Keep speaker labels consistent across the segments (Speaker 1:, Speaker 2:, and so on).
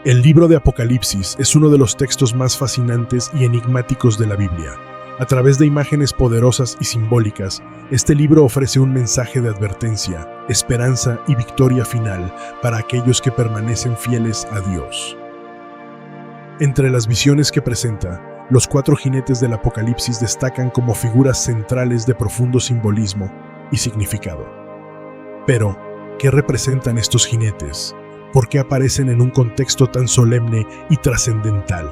Speaker 1: El libro de Apocalipsis es uno de los textos más fascinantes y enigmáticos de la Biblia. A través de imágenes poderosas y simbólicas, este libro ofrece un mensaje de advertencia, esperanza y victoria final para aquellos que permanecen fieles a Dios. Entre las visiones que presenta, los 4 jinetes del Apocalipsis destacan como figuras centrales de profundo simbolismo y significado. Pero, ¿qué representan estos jinetes? ¿Por qué aparecen en un contexto tan solemne y trascendental?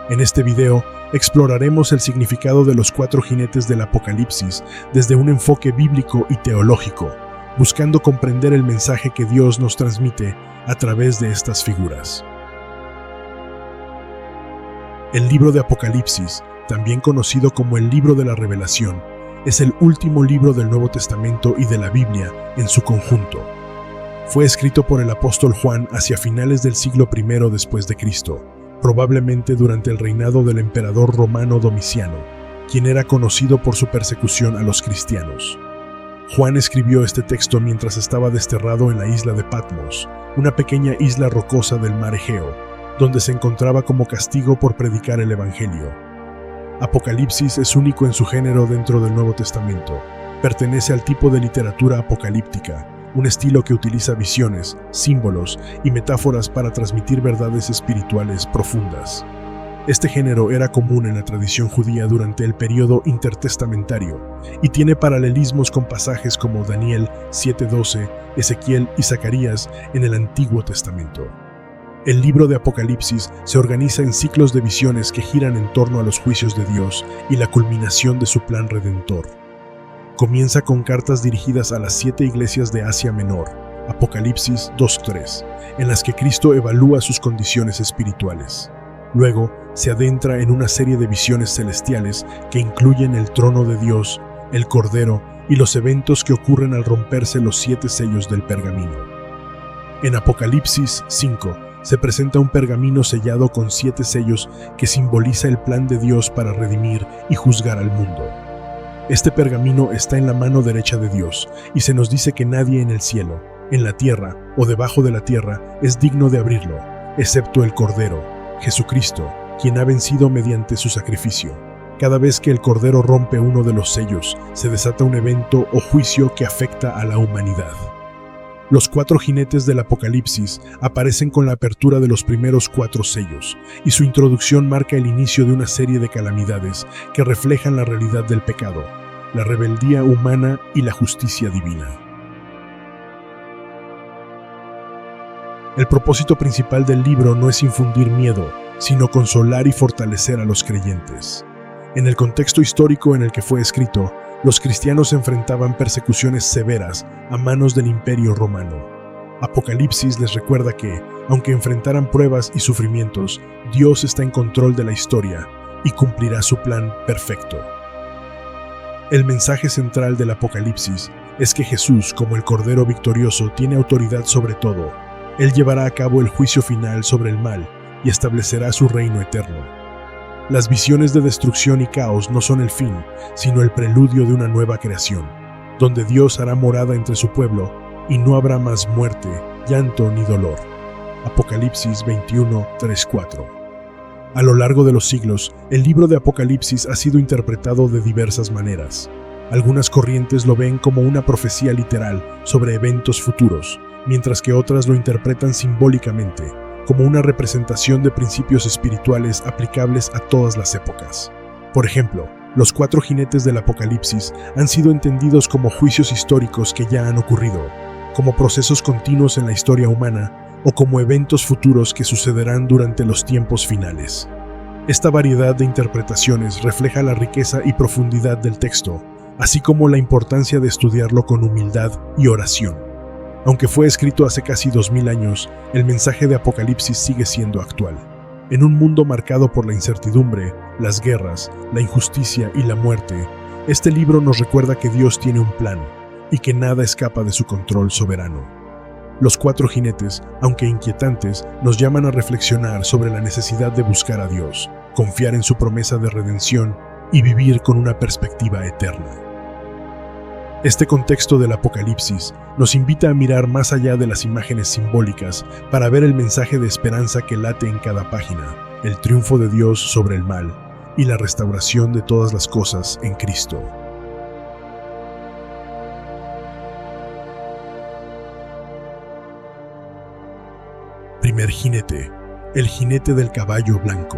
Speaker 1: En este video, exploraremos el significado de los 4 jinetes del Apocalipsis desde un enfoque bíblico y teológico, buscando comprender el mensaje que Dios nos transmite a través de estas figuras. El libro de Apocalipsis, también conocido como el libro de la Revelación, es el último libro del Nuevo Testamento y de la Biblia en su conjunto. Fue escrito por el apóstol Juan hacia finales del siglo I después de Cristo, probablemente durante el reinado del emperador romano Domiciano, quien era conocido por su persecución a los cristianos. Juan escribió este texto mientras estaba desterrado en la isla de Patmos, una pequeña isla rocosa del mar Egeo, donde se encontraba como castigo por predicar el Evangelio. Apocalipsis es único en su género dentro del Nuevo Testamento. Pertenece al tipo de literatura apocalíptica, un estilo que utiliza visiones, símbolos y metáforas para transmitir verdades espirituales profundas. Este género era común en la tradición judía durante el período intertestamentario y tiene paralelismos con pasajes como Daniel 7:12, Ezequiel y Zacarías en el Antiguo Testamento. El libro de Apocalipsis se organiza en ciclos de visiones que giran en torno a los juicios de Dios y la culminación de su plan redentor. Comienza con cartas dirigidas a las 7 iglesias de Asia Menor, Apocalipsis 2:3, en las que Cristo evalúa sus condiciones espirituales. Luego, se adentra en una serie de visiones celestiales que incluyen el trono de Dios, el Cordero y los eventos que ocurren al romperse los 7 sellos del pergamino. En Apocalipsis 5, se presenta un pergamino sellado con 7 sellos que simboliza el plan de Dios para redimir y juzgar al mundo. Este pergamino está en la mano derecha de Dios, y se nos dice que nadie en el cielo, en la tierra o debajo de la tierra es digno de abrirlo, excepto el Cordero, Jesucristo, quien ha vencido mediante su sacrificio. Cada vez que el Cordero rompe uno de los sellos, se desata un evento o juicio que afecta a la humanidad. Los 4 jinetes del Apocalipsis aparecen con la apertura de los primeros 4 sellos, y su introducción marca el inicio de una serie de calamidades que reflejan la realidad del pecado, la rebeldía humana y la justicia divina. El propósito principal del libro no es infundir miedo, sino consolar y fortalecer a los creyentes. En el contexto histórico en el que fue escrito, los cristianos enfrentaban persecuciones severas a manos del Imperio Romano. Apocalipsis les recuerda que, aunque enfrentaran pruebas y sufrimientos, Dios está en control de la historia y cumplirá su plan perfecto. El mensaje central del Apocalipsis es que Jesús, como el Cordero victorioso, tiene autoridad sobre todo. Él llevará a cabo el juicio final sobre el mal y establecerá su reino eterno. Las visiones de destrucción y caos no son el fin, sino el preludio de una nueva creación, donde Dios hará morada entre su pueblo y no habrá más muerte, llanto ni dolor. Apocalipsis 21:3-4. A lo largo de los siglos, el libro de Apocalipsis ha sido interpretado de diversas maneras. Algunas corrientes lo ven como una profecía literal sobre eventos futuros, mientras que otras lo interpretan simbólicamente, como una representación de principios espirituales aplicables a todas las épocas. Por ejemplo, los 4 jinetes del Apocalipsis han sido entendidos como juicios históricos que ya han ocurrido, como procesos continuos en la historia humana o como eventos futuros que sucederán durante los tiempos finales. Esta variedad de interpretaciones refleja la riqueza y profundidad del texto, así como la importancia de estudiarlo con humildad y oración. Aunque fue escrito hace casi 2000 años, el mensaje de Apocalipsis sigue siendo actual. En un mundo marcado por la incertidumbre, las guerras, la injusticia y la muerte, este libro nos recuerda que Dios tiene un plan y que nada escapa de su control soberano. Los 4 jinetes, aunque inquietantes, nos llaman a reflexionar sobre la necesidad de buscar a Dios, confiar en su promesa de redención y vivir con una perspectiva eterna. Este contexto del Apocalipsis nos invita a mirar más allá de las imágenes simbólicas para ver el mensaje de esperanza que late en cada página, el triunfo de Dios sobre el mal y la restauración de todas las cosas en Cristo. Primer jinete, el jinete del caballo blanco.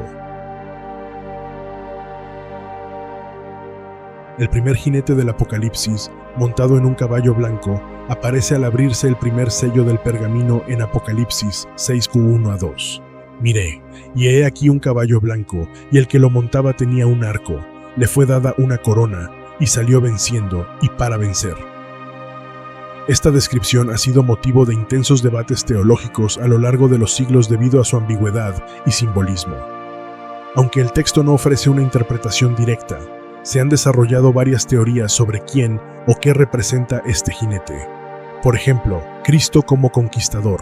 Speaker 1: El primer jinete del Apocalipsis, montado en un caballo blanco, aparece al abrirse el primer sello del pergamino en Apocalipsis 6:1-2. Miré, y he aquí un caballo blanco, y el que lo montaba tenía un arco, le fue dada una corona, y salió venciendo, y para vencer. Esta descripción ha sido motivo de intensos debates teológicos a lo largo de los siglos debido a su ambigüedad y simbolismo. Aunque el texto no ofrece una interpretación directa, se han desarrollado varias teorías sobre quién o qué representa este jinete. Por ejemplo, Cristo como conquistador.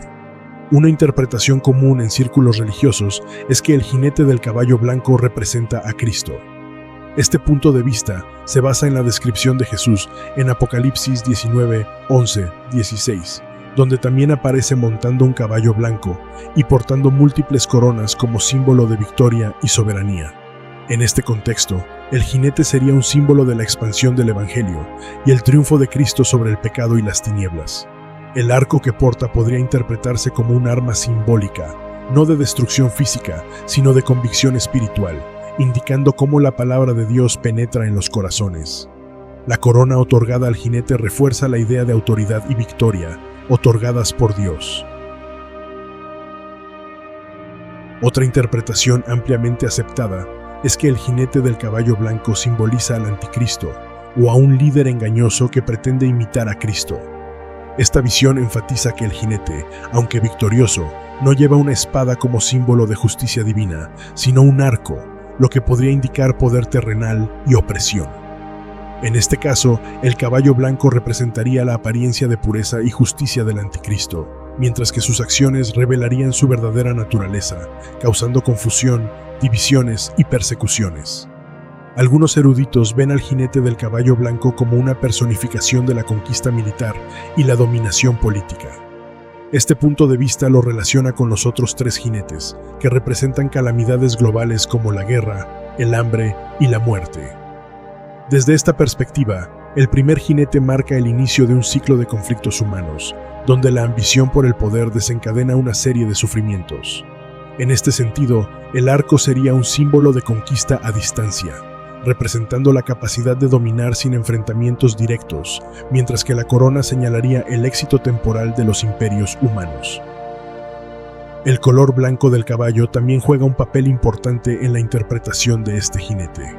Speaker 1: Una interpretación común en círculos religiosos es que el jinete del caballo blanco representa a Cristo. Este punto de vista se basa en la descripción de Jesús en Apocalipsis 19, 11, 16, donde también aparece montando un caballo blanco y portando múltiples coronas como símbolo de victoria y soberanía. En este contexto, el jinete sería un símbolo de la expansión del Evangelio y el triunfo de Cristo sobre el pecado y las tinieblas. El arco que porta podría interpretarse como un arma simbólica, no de destrucción física, sino de convicción espiritual, indicando cómo la palabra de Dios penetra en los corazones. La corona otorgada al jinete refuerza la idea de autoridad y victoria, otorgadas por Dios. Otra interpretación ampliamente aceptada es que el jinete del caballo blanco simboliza al anticristo, o a un líder engañoso que pretende imitar a Cristo. Esta visión enfatiza que el jinete, aunque victorioso, no lleva una espada como símbolo de justicia divina, sino un arco, lo que podría indicar poder terrenal y opresión. En este caso, el caballo blanco representaría la apariencia de pureza y justicia del anticristo, mientras que sus acciones revelarían su verdadera naturaleza, causando confusión, divisiones y persecuciones. Algunos eruditos ven al jinete del caballo blanco como una personificación de la conquista militar y la dominación política. Este punto de vista lo relaciona con los otros tres jinetes, que representan calamidades globales como la guerra, el hambre y la muerte. Desde esta perspectiva, el primer jinete marca el inicio de un ciclo de conflictos humanos, donde la ambición por el poder desencadena una serie de sufrimientos. En este sentido, el arco sería un símbolo de conquista a distancia, representando la capacidad de dominar sin enfrentamientos directos, mientras que la corona señalaría el éxito temporal de los imperios humanos. El color blanco del caballo también juega un papel importante en la interpretación de este jinete.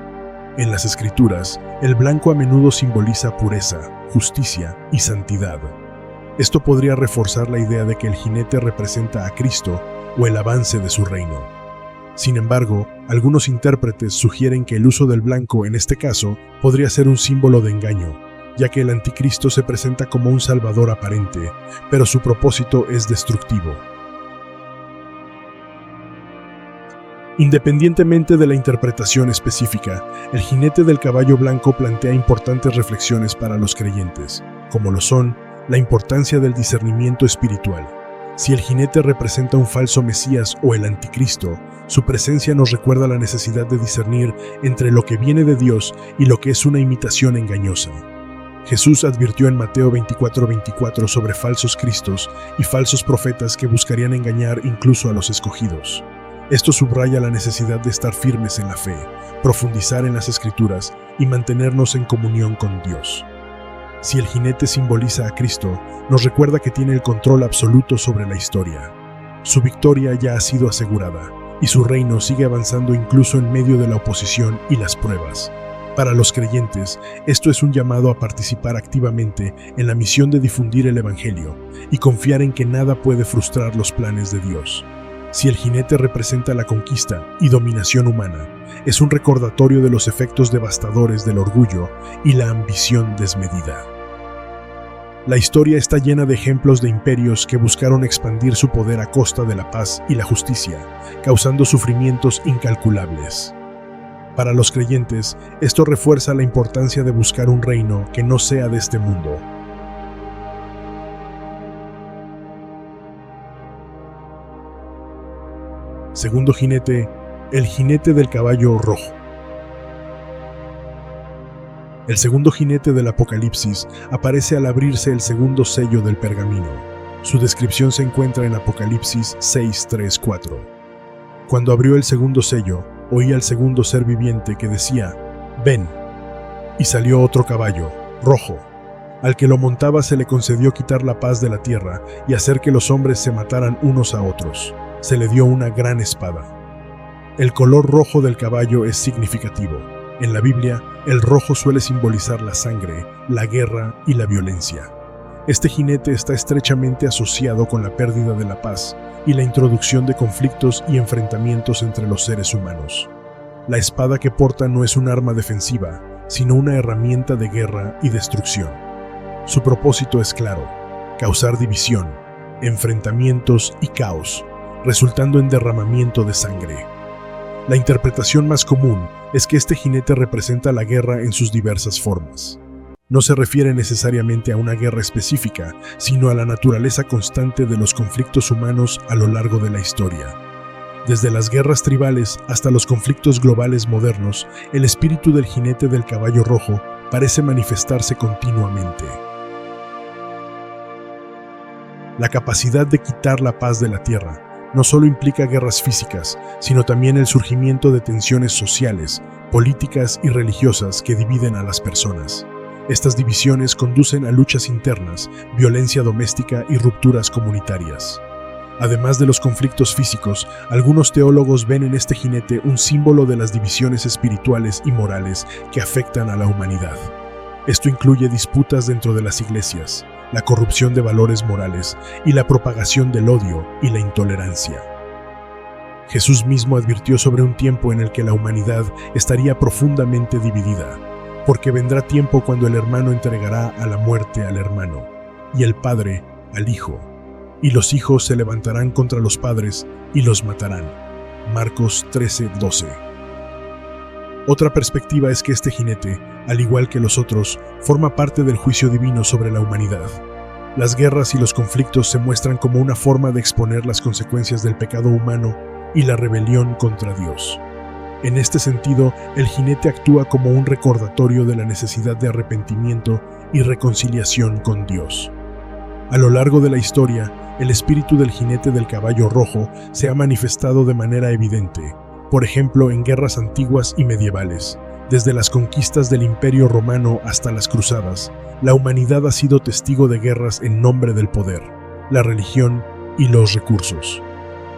Speaker 1: En las Escrituras, el blanco a menudo simboliza pureza, justicia y santidad. Esto podría reforzar la idea de que el jinete representa a Cristo o el avance de su reino. Sin embargo, algunos intérpretes sugieren que el uso del blanco en este caso podría ser un símbolo de engaño, ya que el anticristo se presenta como un salvador aparente, pero su propósito es destructivo. Independientemente de la interpretación específica, el jinete del caballo blanco plantea importantes reflexiones para los creyentes, como lo son la importancia del discernimiento espiritual. Si el jinete representa un falso Mesías o el anticristo, su presencia nos recuerda la necesidad de discernir entre lo que viene de Dios y lo que es una imitación engañosa. Jesús advirtió en Mateo 24:24 sobre falsos cristos y falsos profetas que buscarían engañar incluso a los escogidos. Esto subraya la necesidad de estar firmes en la fe, profundizar en las Escrituras y mantenernos en comunión con Dios. Si el jinete simboliza a Cristo, nos recuerda que tiene el control absoluto sobre la historia. Su victoria ya ha sido asegurada, y su reino sigue avanzando incluso en medio de la oposición y las pruebas. Para los creyentes, esto es un llamado a participar activamente en la misión de difundir el Evangelio y confiar en que nada puede frustrar los planes de Dios. Si el jinete representa la conquista y dominación humana, es un recordatorio de los efectos devastadores del orgullo y la ambición desmedida. La historia está llena de ejemplos de imperios que buscaron expandir su poder a costa de la paz y la justicia, causando sufrimientos incalculables. Para los creyentes, esto refuerza la importancia de buscar un reino que no sea de este mundo. Segundo jinete, el jinete del caballo rojo. El segundo jinete del Apocalipsis aparece al abrirse el segundo sello del pergamino. Su descripción se encuentra en Apocalipsis 6:3-4. Cuando abrió el segundo sello, oí al segundo ser viviente que decía: «Ven». Y salió otro caballo, rojo. Al que lo montaba se le concedió quitar la paz de la tierra y hacer que los hombres se mataran unos a otros. Se le dio una gran espada. El color rojo del caballo es significativo. En la Biblia, el rojo suele simbolizar la sangre, la guerra y la violencia. Este jinete está estrechamente asociado con la pérdida de la paz y la introducción de conflictos y enfrentamientos entre los seres humanos. La espada que porta no es un arma defensiva, sino una herramienta de guerra y destrucción. Su propósito es claro: causar división, enfrentamientos y caos, resultando en derramamiento de sangre. La interpretación más común es que este jinete representa la guerra en sus diversas formas. No se refiere necesariamente a una guerra específica, sino a la naturaleza constante de los conflictos humanos a lo largo de la historia. Desde las guerras tribales hasta los conflictos globales modernos, el espíritu del jinete del caballo rojo parece manifestarse continuamente. La capacidad de quitar la paz de la tierra no solo implica guerras físicas, sino también el surgimiento de tensiones sociales, políticas y religiosas que dividen a las personas. Estas divisiones conducen a luchas internas, violencia doméstica y rupturas comunitarias. Además de los conflictos físicos, algunos teólogos ven en este jinete un símbolo de las divisiones espirituales y morales que afectan a la humanidad. Esto incluye disputas dentro de las iglesias, la corrupción de valores morales y la propagación del odio y la intolerancia. Jesús mismo advirtió sobre un tiempo en el que la humanidad estaría profundamente dividida, porque vendrá tiempo cuando el hermano entregará a la muerte al hermano, y el padre al hijo, y los hijos se levantarán contra los padres y los matarán. Marcos 13:12. Otra perspectiva es que este jinete, al igual que los otros, forma parte del juicio divino sobre la humanidad. Las guerras y los conflictos se muestran como una forma de exponer las consecuencias del pecado humano y la rebelión contra Dios. En este sentido, el jinete actúa como un recordatorio de la necesidad de arrepentimiento y reconciliación con Dios. A lo largo de la historia, el espíritu del jinete del caballo rojo se ha manifestado de manera evidente, por ejemplo en guerras antiguas y medievales. Desde las conquistas del Imperio Romano hasta las Cruzadas, la humanidad ha sido testigo de guerras en nombre del poder, la religión y los recursos.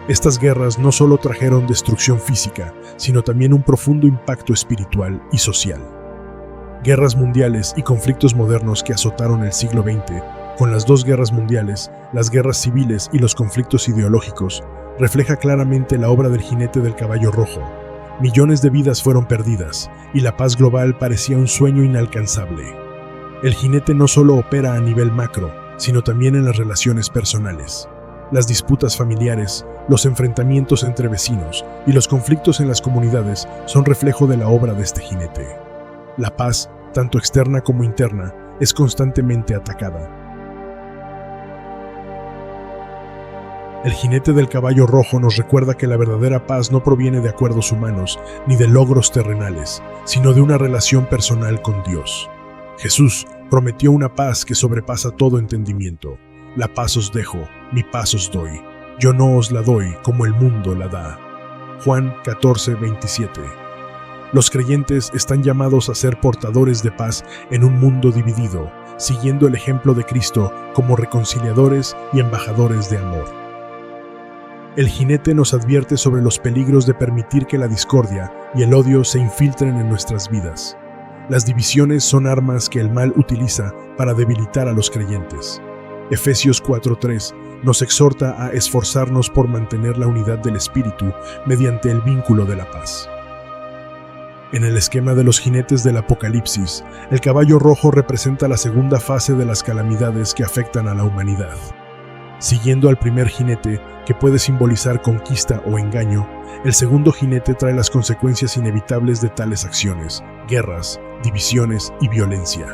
Speaker 1: Estas guerras no solo trajeron destrucción física, sino también un profundo impacto espiritual y social. Guerras mundiales y conflictos modernos que azotaron el siglo XX, con las dos guerras mundiales, las guerras civiles y los conflictos ideológicos, refleja claramente la obra del jinete del caballo rojo. Millones de vidas fueron perdidas, y la paz global parecía un sueño inalcanzable. El jinete no solo opera a nivel macro, sino también en las relaciones personales. Las disputas familiares, los enfrentamientos entre vecinos y los conflictos en las comunidades son reflejo de la obra de este jinete. La paz, tanto externa como interna, es constantemente atacada. El jinete del caballo rojo nos recuerda que la verdadera paz no proviene de acuerdos humanos ni de logros terrenales, sino de una relación personal con Dios. Jesús prometió una paz que sobrepasa todo entendimiento. La paz os dejo, mi paz os doy. Yo no os la doy como el mundo la da. Juan 14:27. Los creyentes están llamados a ser portadores de paz en un mundo dividido, siguiendo el ejemplo de Cristo como reconciliadores y embajadores de amor. El jinete nos advierte sobre los peligros de permitir que la discordia y el odio se infiltren en nuestras vidas. Las divisiones son armas que el mal utiliza para debilitar a los creyentes. Efesios 4:3 nos exhorta a esforzarnos por mantener la unidad del espíritu mediante el vínculo de la paz. En el esquema de los jinetes del Apocalipsis, el caballo rojo representa la segunda fase de las calamidades que afectan a la humanidad. Siguiendo al primer jinete, que puede simbolizar conquista o engaño, el segundo jinete trae las consecuencias inevitables de tales acciones: guerras, divisiones y violencia.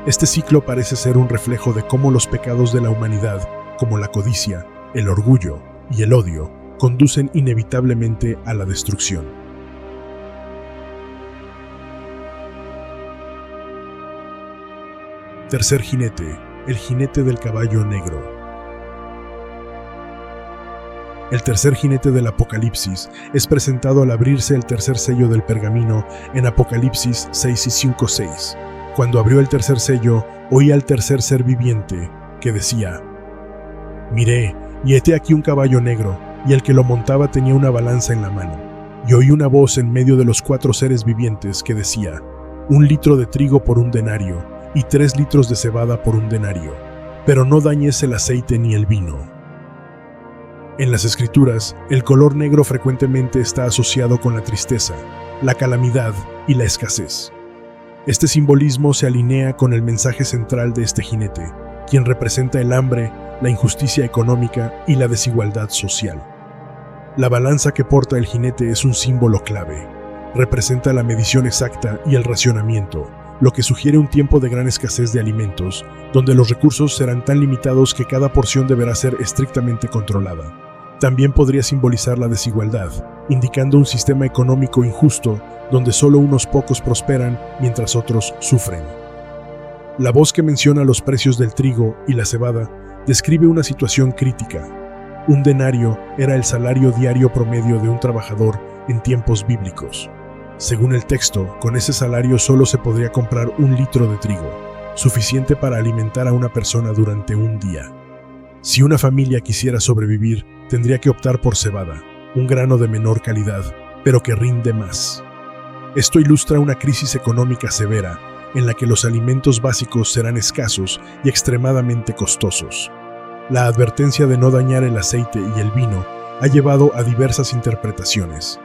Speaker 1: Este ciclo parece ser un reflejo de cómo los pecados de la humanidad, como la codicia, el orgullo y el odio, conducen inevitablemente a la destrucción. Tercer jinete, el jinete del caballo negro. El tercer jinete del Apocalipsis es presentado al abrirse el tercer sello del pergamino en Apocalipsis 6 y 5:6. Cuando abrió el tercer sello, oí al tercer ser viviente que decía: Miré, y heté aquí un caballo negro, y el que lo montaba tenía una balanza en la mano. Y oí una voz en medio de los 4 seres vivientes que decía: 1 litro de trigo por 1 denario, y 3 litros de cebada por 1 denario, pero no dañes el aceite ni el vino. En las Escrituras, el color negro frecuentemente está asociado con la tristeza, la calamidad y la escasez. Este simbolismo se alinea con el mensaje central de este jinete, quien representa el hambre, la injusticia económica y la desigualdad social. La balanza que porta el jinete es un símbolo clave. Representa la medición exacta y el racionamiento, lo que sugiere un tiempo de gran escasez de alimentos, donde los recursos serán tan limitados que cada porción deberá ser estrictamente controlada. También podría simbolizar la desigualdad, indicando un sistema económico injusto donde solo unos pocos prosperan mientras otros sufren. La voz que menciona los precios del trigo y la cebada describe una situación crítica. 1 denario era el salario diario promedio de un trabajador en tiempos bíblicos. Según el texto, con ese salario solo se podría comprar 1 litro de trigo, suficiente para alimentar a una persona durante un día. Si una familia quisiera sobrevivir, tendría que optar por cebada, un grano de menor calidad, pero que rinde más. Esto ilustra una crisis económica severa, en la que los alimentos básicos serán escasos y extremadamente costosos. La advertencia de no dañar el aceite y el vino ha llevado a diversas interpretaciones.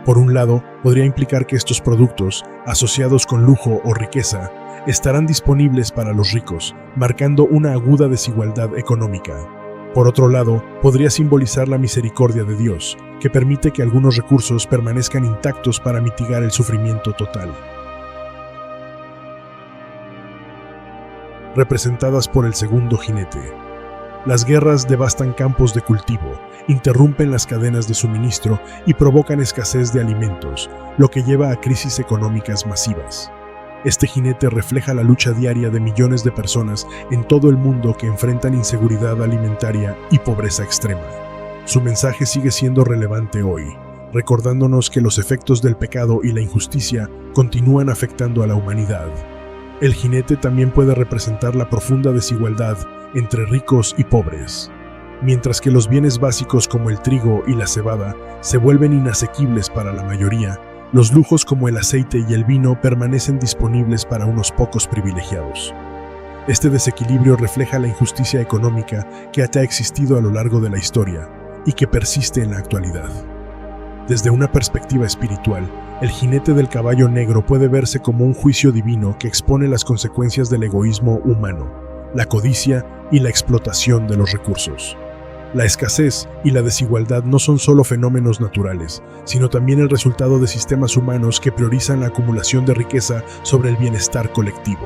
Speaker 1: Por un lado, podría implicar que estos productos, asociados con lujo o riqueza, estarán disponibles para los ricos, marcando una aguda desigualdad económica. Por otro lado, podría simbolizar la misericordia de Dios, que permite que algunos recursos permanezcan intactos para mitigar el sufrimiento total. Representadas por el segundo jinete. Las guerras devastan campos de cultivo, interrumpen las cadenas de suministro y provocan escasez de alimentos, lo que lleva a crisis económicas masivas. Este jinete refleja la lucha diaria de millones de personas en todo el mundo que enfrentan inseguridad alimentaria y pobreza extrema. Su mensaje sigue siendo relevante hoy, recordándonos que los efectos del pecado y la injusticia continúan afectando a la humanidad. El jinete también puede representar la profunda desigualdad entre ricos y pobres. Mientras que los bienes básicos como el trigo y la cebada se vuelven inasequibles para la mayoría, los lujos como el aceite y el vino permanecen disponibles para unos pocos privilegiados. Este desequilibrio refleja la injusticia económica que ha existido a lo largo de la historia y que persiste en la actualidad. Desde una perspectiva espiritual, el jinete del caballo negro puede verse como un juicio divino que expone las consecuencias del egoísmo humano, la codicia y la explotación de los recursos. La escasez y la desigualdad no son solo fenómenos naturales, sino también el resultado de sistemas humanos que priorizan la acumulación de riqueza sobre el bienestar colectivo.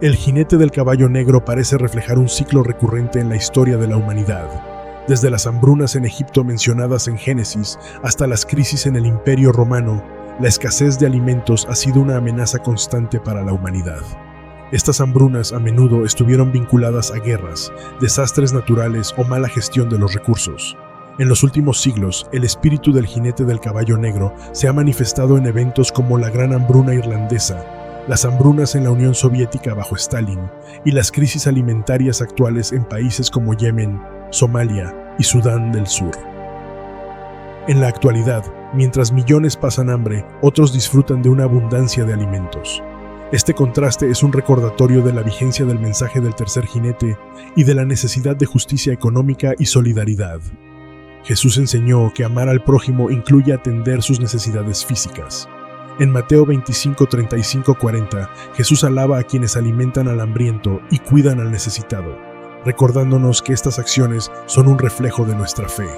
Speaker 1: El jinete del caballo negro parece reflejar un ciclo recurrente en la historia de la humanidad. Desde las hambrunas en Egipto mencionadas en Génesis hasta las crisis en el Imperio Romano, la escasez de alimentos ha sido una amenaza constante para la humanidad. Estas hambrunas a menudo estuvieron vinculadas a guerras, desastres naturales o mala gestión de los recursos. En los últimos siglos, el espíritu del jinete del caballo negro se ha manifestado en eventos como la Gran Hambruna Irlandesa, las hambrunas en la Unión Soviética bajo Stalin y las crisis alimentarias actuales en países como Yemen, Somalia y Sudán del Sur. En la actualidad, mientras millones pasan hambre, otros disfrutan de una abundancia de alimentos. Este contraste es un recordatorio de la vigencia del mensaje del tercer jinete y de la necesidad de justicia económica y solidaridad. Jesús enseñó que amar al prójimo incluye atender sus necesidades físicas. En Mateo 25, 35, 40, Jesús alaba a quienes alimentan al hambriento y cuidan al necesitado, recordándonos que estas acciones son un reflejo de nuestra fe.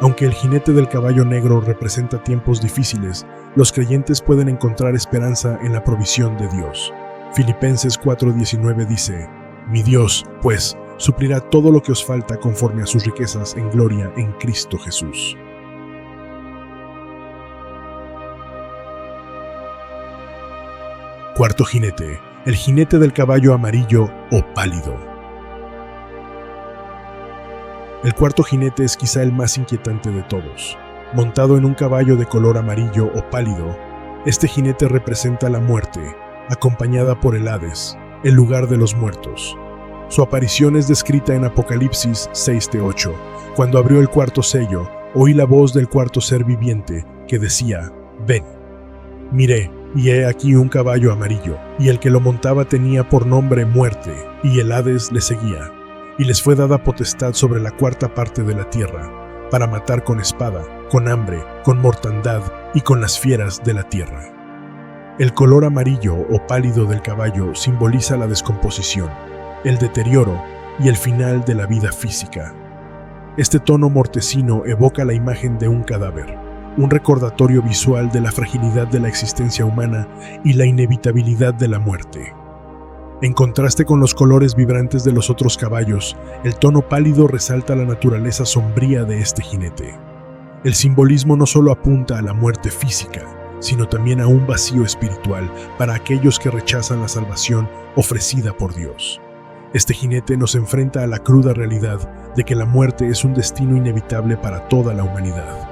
Speaker 1: Aunque el jinete del caballo negro representa tiempos difíciles, los creyentes pueden encontrar esperanza en la provisión de Dios. Filipenses 4:19 dice: Mi Dios, pues, suplirá todo lo que os falta conforme a sus riquezas en gloria en Cristo Jesús. Cuarto jinete, el jinete del caballo amarillo o pálido. El cuarto jinete es quizá el más inquietante de todos. Montado en un caballo de color amarillo o pálido, este jinete representa la muerte, acompañada por el Hades, el lugar de los muertos. Su aparición es descrita en Apocalipsis 6:8. Cuando abrió el cuarto sello, oí la voz del cuarto ser viviente que decía: Ven. Miré, y he aquí un caballo amarillo, y el que lo montaba tenía por nombre Muerte, y el Hades le seguía. Y les fue dada potestad sobre la cuarta parte de la tierra, para matar con espada, con hambre, con mortandad y con las fieras de la tierra. El color amarillo o pálido del caballo simboliza la descomposición, el deterioro y el final de la vida física. Este tono mortecino evoca la imagen de un cadáver, un recordatorio visual de la fragilidad de la existencia humana y la inevitabilidad de la muerte. En contraste con los colores vibrantes de los otros caballos, el tono pálido resalta la naturaleza sombría de este jinete. El simbolismo no solo apunta a la muerte física, sino también a un vacío espiritual para aquellos que rechazan la salvación ofrecida por Dios. Este jinete nos enfrenta a la cruda realidad de que la muerte es un destino inevitable para toda la humanidad.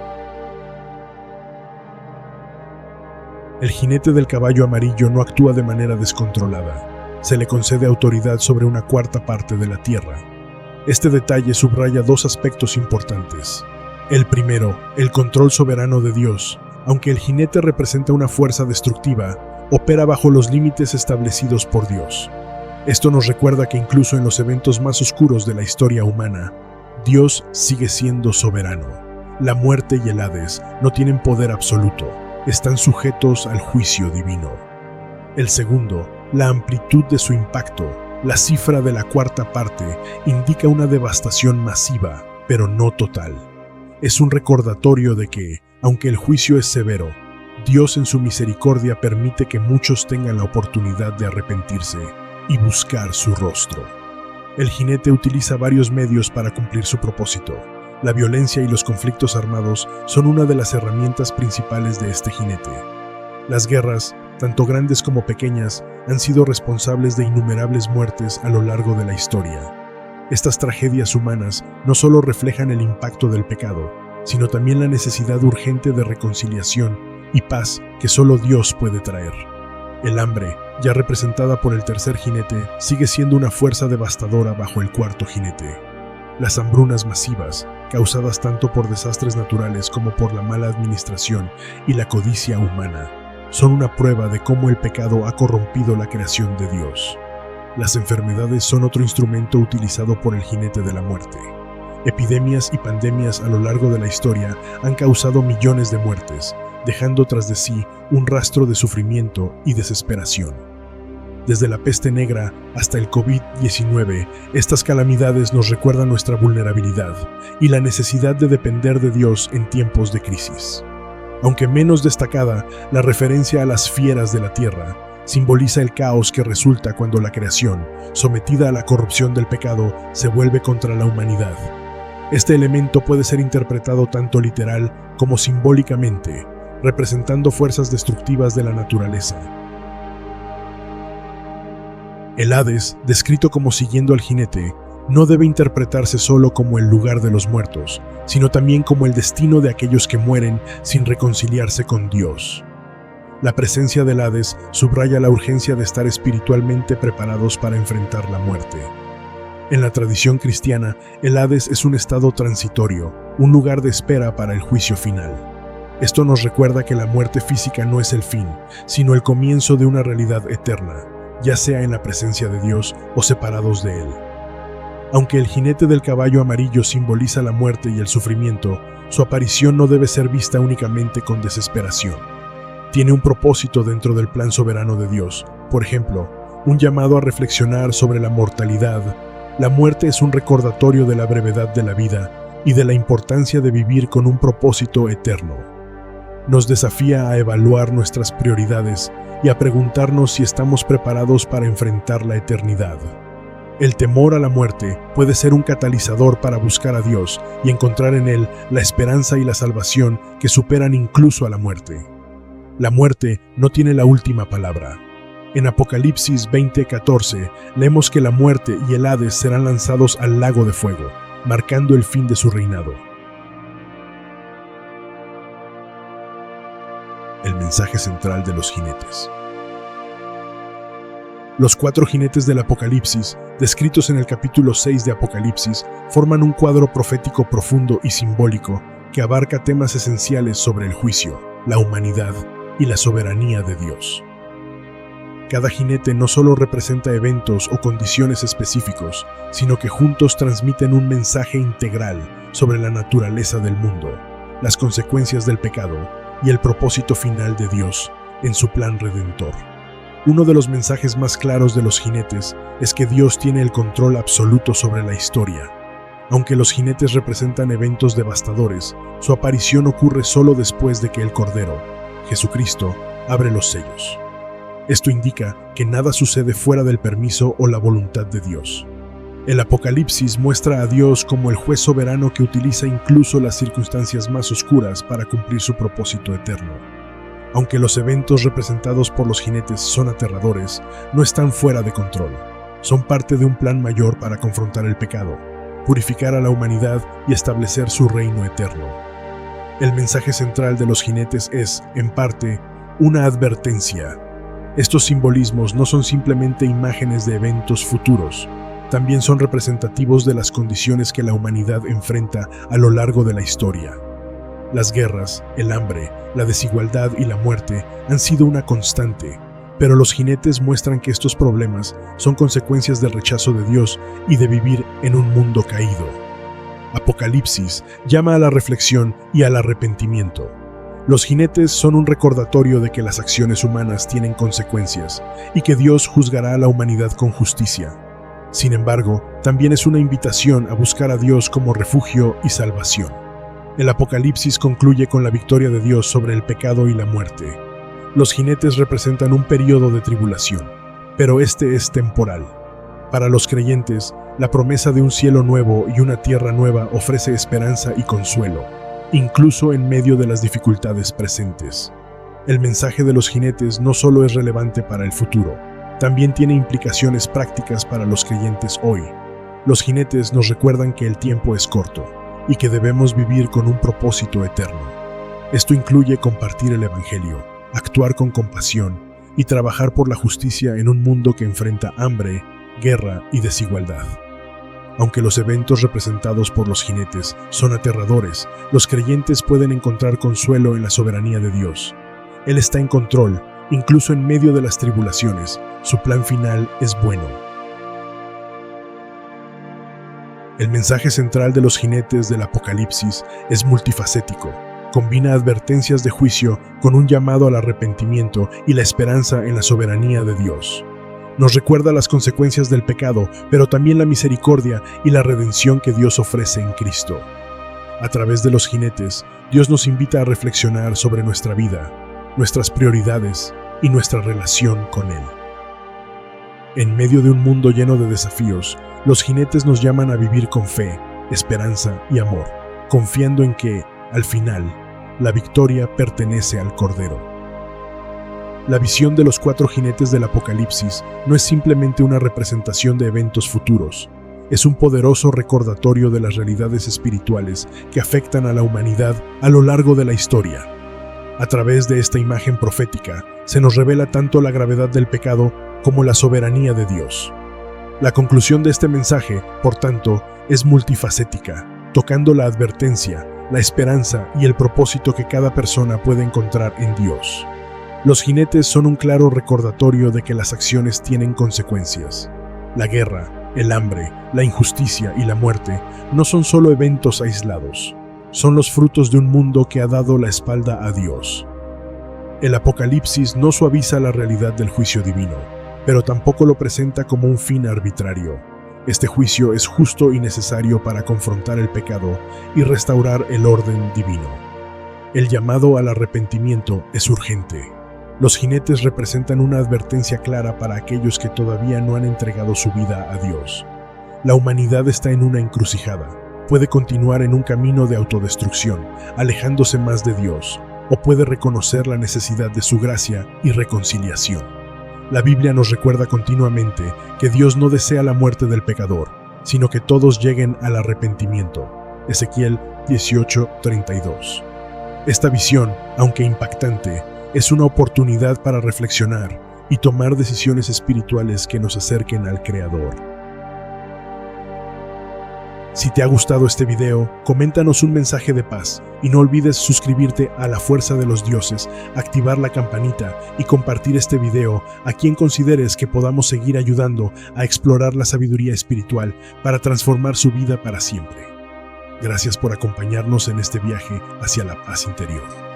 Speaker 1: El jinete del caballo amarillo no actúa de manera descontrolada. Se le concede autoridad sobre una cuarta parte de la tierra. Este detalle subraya dos aspectos importantes. El primero, el control soberano de Dios. Aunque el jinete representa una fuerza destructiva, opera bajo los límites establecidos por Dios. Esto nos recuerda que incluso en los eventos más oscuros de la historia humana, Dios sigue siendo soberano. La muerte y el Hades no tienen poder absoluto, están sujetos al juicio divino. El segundo, la amplitud de su impacto, la cifra de la cuarta parte, indica una devastación masiva, pero no total. Es un recordatorio de que, aunque el juicio es severo, Dios en su misericordia permite que muchos tengan la oportunidad de arrepentirse y buscar su rostro. El jinete utiliza varios medios para cumplir su propósito. La violencia y los conflictos armados son una de las herramientas principales de este jinete. Las guerras, tanto grandes como pequeñas, han sido responsables de innumerables muertes a lo largo de la historia. Estas tragedias humanas no solo reflejan el impacto del pecado, sino también la necesidad urgente de reconciliación y paz que solo Dios puede traer. El hambre, ya representada por el tercer jinete, sigue siendo una fuerza devastadora bajo el cuarto jinete. Las hambrunas masivas, causadas tanto por desastres naturales como por la mala administración y la codicia humana, son una prueba de cómo el pecado ha corrompido la creación de Dios. Las enfermedades son otro instrumento utilizado por el jinete de la muerte. Epidemias y pandemias a lo largo de la historia han causado millones de muertes, dejando tras de sí un rastro de sufrimiento y desesperación. Desde la peste negra hasta el COVID-19, estas calamidades nos recuerdan nuestra vulnerabilidad y la necesidad de depender de Dios en tiempos de crisis. Aunque menos destacada, la referencia a las fieras de la tierra simboliza el caos que resulta cuando la creación, sometida a la corrupción del pecado, se vuelve contra la humanidad. Este elemento puede ser interpretado tanto literal como simbólicamente, representando fuerzas destructivas de la naturaleza. El Hades, descrito como siguiendo al jinete, no debe interpretarse solo como el lugar de los muertos, sino también como el destino de aquellos que mueren sin reconciliarse con Dios. La presencia del Hades subraya la urgencia de estar espiritualmente preparados para enfrentar la muerte. En la tradición cristiana, el Hades es un estado transitorio, un lugar de espera para el juicio final. Esto nos recuerda que la muerte física no es el fin, sino el comienzo de una realidad eterna, ya sea en la presencia de Dios o separados de Él. Aunque el jinete del caballo amarillo simboliza la muerte y el sufrimiento, su aparición no debe ser vista únicamente con desesperación. Tiene un propósito dentro del plan soberano de Dios, por ejemplo, un llamado a reflexionar sobre la mortalidad, La muerte es un recordatorio de la brevedad de la vida y de la importancia de vivir con un propósito eterno. Nos desafía a evaluar nuestras prioridades y a preguntarnos si estamos preparados para enfrentar la eternidad. El temor a la muerte puede ser un catalizador para buscar a Dios y encontrar en Él la esperanza y la salvación que superan incluso a la muerte. La muerte no tiene la última palabra. En Apocalipsis 20:14 leemos que la muerte y el Hades serán lanzados al lago de fuego, marcando el fin de su reinado. El mensaje central de los jinetes. Los 4 jinetes del Apocalipsis, descritos en el capítulo 6 de Apocalipsis, forman un cuadro profético profundo y simbólico que abarca temas esenciales sobre el juicio, la humanidad y la soberanía de Dios. Cada jinete no solo representa eventos o condiciones específicos, sino que juntos transmiten un mensaje integral sobre la naturaleza del mundo, las consecuencias del pecado y el propósito final de Dios en su plan redentor. Uno de los mensajes más claros de los jinetes es que Dios tiene el control absoluto sobre la historia. Aunque los jinetes representan eventos devastadores, su aparición ocurre solo después de que el Cordero, Jesucristo, abre los sellos. Esto indica que nada sucede fuera del permiso o la voluntad de Dios. El Apocalipsis muestra a Dios como el juez soberano que utiliza incluso las circunstancias más oscuras para cumplir su propósito eterno. Aunque los eventos representados por los jinetes son aterradores, no están fuera de control. Son parte de un plan mayor para confrontar el pecado, purificar a la humanidad y establecer su reino eterno. El mensaje central de los jinetes es, en parte, una advertencia. Estos simbolismos no son simplemente imágenes de eventos futuros, también son representativos de las condiciones que la humanidad enfrenta a lo largo de la historia. Las guerras, el hambre, la desigualdad y la muerte han sido una constante, pero los jinetes muestran que estos problemas son consecuencias del rechazo de Dios y de vivir en un mundo caído. Apocalipsis llama a la reflexión y al arrepentimiento. Los jinetes son un recordatorio de que las acciones humanas tienen consecuencias y que Dios juzgará a la humanidad con justicia. Sin embargo, también es una invitación a buscar a Dios como refugio y salvación. El Apocalipsis concluye con la victoria de Dios sobre el pecado y la muerte. Los jinetes representan un periodo de tribulación, pero este es temporal. Para los creyentes, la promesa de un cielo nuevo y una tierra nueva ofrece esperanza y consuelo, incluso en medio de las dificultades presentes. El mensaje de los jinetes no solo es relevante para el futuro, también tiene implicaciones prácticas para los creyentes hoy. Los jinetes nos recuerdan que el tiempo es corto y que debemos vivir con un propósito eterno. Esto incluye compartir el Evangelio, actuar con compasión y trabajar por la justicia en un mundo que enfrenta hambre, guerra y desigualdad. Aunque los eventos representados por los jinetes son aterradores, los creyentes pueden encontrar consuelo en la soberanía de Dios. Él está en control, incluso en medio de las tribulaciones. Su plan final es bueno. El mensaje central de los jinetes del Apocalipsis es multifacético. Combina advertencias de juicio con un llamado al arrepentimiento y la esperanza en la soberanía de Dios. Nos recuerda las consecuencias del pecado, pero también la misericordia y la redención que Dios ofrece en Cristo. A través de los jinetes, Dios nos invita a reflexionar sobre nuestra vida, nuestras prioridades y nuestra relación con Él. En medio de un mundo lleno de desafíos, los jinetes nos llaman a vivir con fe, esperanza y amor, confiando en que, al final, la victoria pertenece al Cordero. La visión de los 4 jinetes del Apocalipsis no es simplemente una representación de eventos futuros, es un poderoso recordatorio de las realidades espirituales que afectan a la humanidad a lo largo de la historia. A través de esta imagen profética, se nos revela tanto la gravedad del pecado como la soberanía de Dios. La conclusión de este mensaje, por tanto, es multifacética, tocando la advertencia, la esperanza y el propósito que cada persona puede encontrar en Dios. Los jinetes son un claro recordatorio de que las acciones tienen consecuencias. La guerra, el hambre, la injusticia y la muerte no son solo eventos aislados, son los frutos de un mundo que ha dado la espalda a Dios. El Apocalipsis no suaviza la realidad del juicio divino, pero tampoco lo presenta como un fin arbitrario. Este juicio es justo y necesario para confrontar el pecado y restaurar el orden divino. El llamado al arrepentimiento es urgente. Los jinetes representan una advertencia clara para aquellos que todavía no han entregado su vida a Dios. La humanidad está en una encrucijada. Puede continuar en un camino de autodestrucción, alejándose más de Dios, o puede reconocer la necesidad de su gracia y reconciliación. La Biblia nos recuerda continuamente que Dios no desea la muerte del pecador, sino que todos lleguen al arrepentimiento. Ezequiel 18:32. Esta visión, aunque impactante, es una oportunidad para reflexionar y tomar decisiones espirituales que nos acerquen al Creador. Si te ha gustado este video, coméntanos un mensaje de paz y no olvides suscribirte a La Fuerza de los Dioses, activar la campanita y compartir este video a quien consideres que podamos seguir ayudando a explorar la sabiduría espiritual para transformar su vida para siempre. Gracias por acompañarnos en este viaje hacia la paz interior.